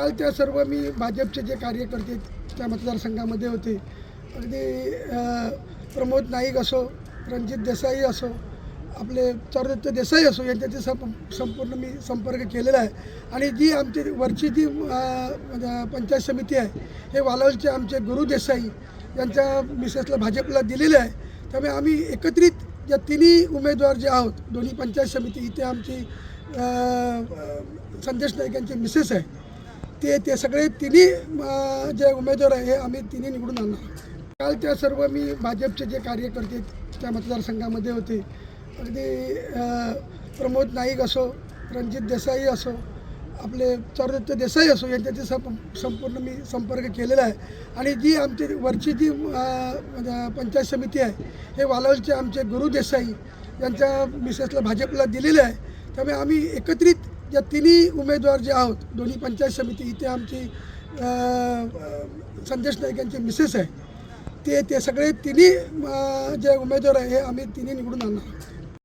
काल त्या सर्व मी भाजपचे जे कार्यकर्ते त्या मतदारसंघामध्ये होते, अगदी प्रमोद नाईक असो, रणजित देसाई असो, आपले चारुदत्त देसाई असो, यांच्याशी संपूर्ण मी संपर्क केलेला आहे. आणि जी आमची वरची जी पंचायत समिती आहे, हे वालावलचे आमचे गुरु देसाई यांच्या मिसेसला भाजपला दिलेले आहे. त्यामुळे आम्ही एकत्रित या तिन्ही उमेदवार जे आहोत, दोन्ही पंचायत समिती, इथे आमची संदेश नाईक यांचे मिसेस आहे, ते सगळे तिन्ही जे उमेदवार आहे, हे आम्ही तिन्ही निवडून आणणार आहोत. काल त्या सर्व मी भाजपचे जे कार्यकर्ते त्या मतदारसंघामध्ये होते, अगदी प्रमोद नाईक असो, रणजित देसाई असो, आपले चारुदत्त देसाई असो, यांच्याशी संपूर्ण मी संपर्क केलेला आहे. आणि जी आमची वरची जी पंचायत समिती आहे, हे वालावलचे आमचे गुरु देसाई यांच्या मिसेसला भाजपला दिलेले आहे. त्यामुळे आम्ही एकत्रित या तिन्ही उमेदवार जे आहोत, दोन्ही पंचायत समिती, इथे आमची संदेश नाईक यांचे मिसेस आहे, ते सगळे तिन्ही जे उमेदवार आहे, हे आम्ही तिन्ही निवडून आणणार आहोत.